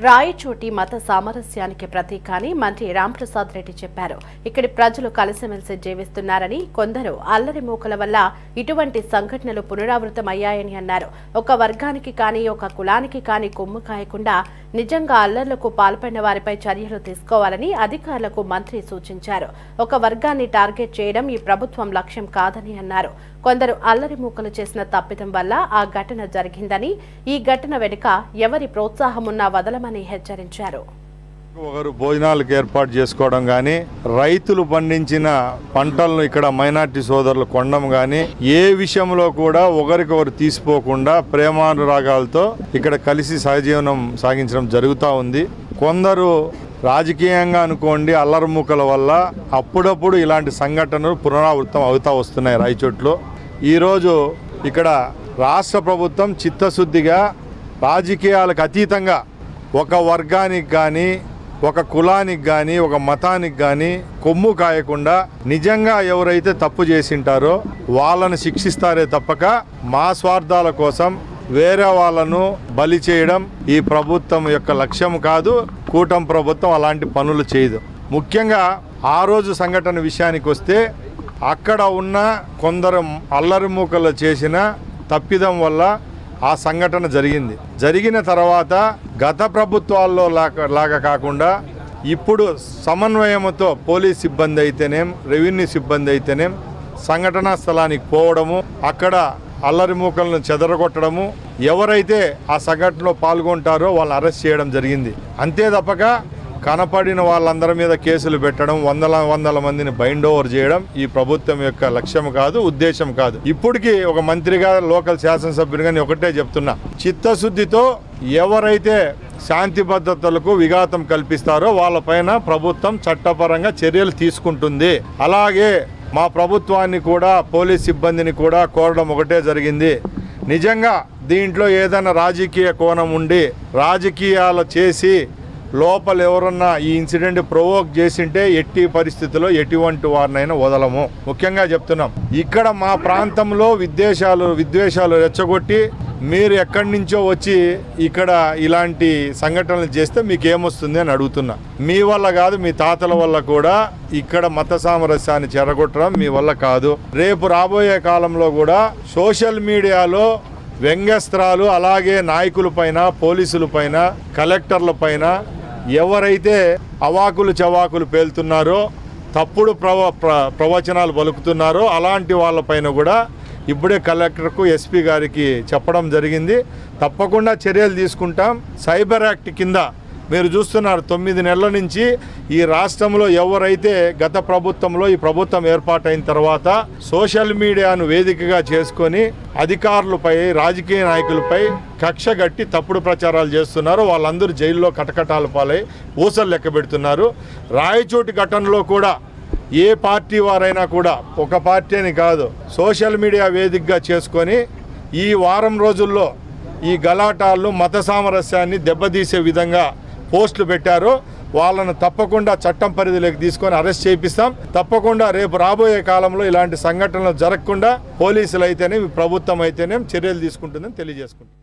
రాయచోటి మత సామరస్యానికి ప్రతీక అని మంత్రి రాంప్రసాద్ రెడ్డి చెప్పారు. ఇక్కడి ప్రజలు కలిసిమెలిసి జీవిస్తున్నారని, కొందరు అల్లరి మూకల వల్ల ఇటువంటి సంఘటనలు పునరావృతమయ్యాయని అన్నారు. ఒక వర్గానికి కానీ ఒక కులానికి కానీ కొమ్ము కాయకుండా నిజంగా అల్లర్లకు పాల్పడిన వారిపై చర్యలు తీసుకోవాలని అధికారులకు మంత్రి సూచించారు. ఒక వర్గాన్ని టార్గెట్ చేయడం ఈ ప్రభుత్వం లక్ష్యం కాదని అన్నారు. కొందరు అల్లరి మూకలు చేసిన తప్పిదం వల్ల ఆ ఘటన జరిగిందని, ఈ ఘటన వెనుక ఎవరి ప్రోత్సాహమున్నా వదలమని హెచ్చరించారు. ఒకరు భోజనాలకు ఏర్పాటు చేసుకోవడం కానీ, రైతులు పండించిన పంటలను ఇక్కడ మైనార్టీ సోదరులు కొనడం కానీ, ఏ విషయంలో కూడా ఒకరికొకరు తీసిపోకుండా ప్రేమానురాగాలతో ఇక్కడ కలిసి సహజీవనం సాగించడం జరుగుతూ ఉంది. కొందరు రాజకీయంగా అనుకోండి అల్లరిమూకల వల్ల అప్పుడప్పుడు ఇలాంటి సంఘటనలు పునరావృతం అవుతూ వస్తున్నాయి. రాయచోట్లో ఈరోజు ఇక్కడ రాష్ట్ర ప్రభుత్వం చిత్తశుద్ధిగా రాజకీయాలకు అతీతంగా ఒక వర్గానికి కానీ, ఒక కులానికి కానీ, ఒక మతానికి కానీ కొమ్ము కాయకుండా నిజంగా ఎవరైతే తప్పు చేసింటారో వాళ్ళను శిక్షిస్తారే తప్పక మా స్వార్థాల కోసం వేరే వాళ్ళను బలి చేయడం ఈ ప్రభుత్వం యొక్క లక్ష్యం కాదు. కూటమి ప్రభుత్వం అలాంటి పనులు చేయదు. ముఖ్యంగా ఆ రోజు సంఘటన విషయానికి వస్తే అక్కడ ఉన్న కొందరు అల్లరిమూకలు చేసిన తప్పిదం వల్ల ఆ సంఘటన జరిగింది. జరిగిన తర్వాత గత ప్రభుత్వాల్లో లాగా కాకుండా ఇప్పుడు సమన్వయంతో పోలీస్ సిబ్బంది అయితేనేం, రెవెన్యూ సిబ్బంది అయితేనేం సంఘటనా స్థలానికి పోవడము, అక్కడ అల్లరిమూకలను చెదరగొట్టడము, ఎవరైతే ఆ సంఘటనలో పాల్గొంటారో వాళ్ళని అరెస్ట్ చేయడం జరిగింది. అంతే తప్పక కనపడిన వాళ్ళందరి మీద కేసులు పెట్టడం, వందల మందిని బైండ్ ఓవర్ చేయడం ఈ ప్రభుత్వం యొక్క లక్ష్యం కాదు, ఉద్దేశం కాదు. ఇప్పటికీ ఒక మంత్రిగా, లోకల్ శాసనసభ్యునిగా నేను ఒకటే చెప్తున్నా, చిత్తశుద్ధితో ఎవరైతే శాంతి భద్రతలకు విఘాతం కల్పిస్తారో వాళ్ళపైన ప్రభుత్వం చట్టపరంగా చర్యలు తీసుకుంటుంది. అలాగే మా ప్రభుత్వాన్ని కూడా, పోలీస్ సిబ్బందిని కూడా కోరడం ఒకటే జరిగింది. నిజంగా దీంట్లో ఏదైనా రాజకీయ కోణం ఉండి రాజకీయాలు చేసి లోపల ఎవరన్నా ఈ ఇన్సిడెంట్ ప్రొవోక్ చేసింటే ఎట్టి పరిస్థితుల్లో ఎటువంటి వారినైనా వదలము. ముఖ్యంగా చెప్తున్నాం, ఇక్కడ మా ప్రాంతంలో విద్వేషాలు రెచ్చగొట్టి మీరు ఎక్కడి నుంచో వచ్చి ఇక్కడ ఇలాంటి సంఘటనలు చేస్తే మీకు ఏమొస్తుంది అని అడుగుతున్నా. మీ వల్ల కాదు, మీ తాతల వల్ల కూడా ఇక్కడ మత సామరస్యాన్ని చెరగొట్టడం మీ వల్ల కాదు. రేపు రాబోయే కాలంలో కూడా సోషల్ మీడియాలో వ్యంగ్యాస్త్రాలు, అలాగే నాయకుల పైన, పోలీసుల పైన, కలెక్టర్ల పైన ఎవరైతే అవాకులు చవాకులు పేలుతున్నారో, తప్పుడు ప్రవచనాలు పలుకుతున్నారో అలాంటి వాళ్ళపైన కూడా ఇప్పుడే కలెక్టర్కు, ఎస్పీ గారికి చెప్పడం జరిగింది. తప్పకుండా చర్యలు తీసుకుంటాం. సైబర్ యాక్ట్ కింద మీరు చూస్తున్నారు 9 నెలల నుంచి ఈ రాష్ట్రంలో ఎవరైతే గత ప్రభుత్వంలో ఈ ప్రభుత్వం ఏర్పాటైన తర్వాత సోషల్ మీడియాను వేదికగా చేసుకొని అధికారులపై, రాజకీయ నాయకులపై కక్ష గట్టి తప్పుడు ప్రచారాలు చేస్తున్నారు. వాళ్ళందరూ జైల్లో కటకటాల పాలై ఊసలు లెక్క పెడుతున్నారు. రాయచోటి ఘటనలో కూడా ఏ పార్టీ వారైనా కూడా, ఒక పార్టీ అని కాదు, సోషల్ మీడియా వేదికగా చేసుకొని ఈ వారం రోజుల్లో ఈ గలాటాలను, మత సామరస్యాన్ని దెబ్బతీసే విధంగా పోస్టులు పెట్టారు. వాళ్ళను తప్పకుండా చట్టం పరిధిలోకి తీసుకొని అరెస్ట్ చేయిస్తాం. తప్పకుండా రేపు రాబోయే కాలంలో ఇలాంటి సంఘటనలు జరగకుండా పోలీసులు అయితేనే, ప్రభుత్వం అయితేనే చర్యలు తీసుకుంటుందని తెలియజేసుకుంటాం.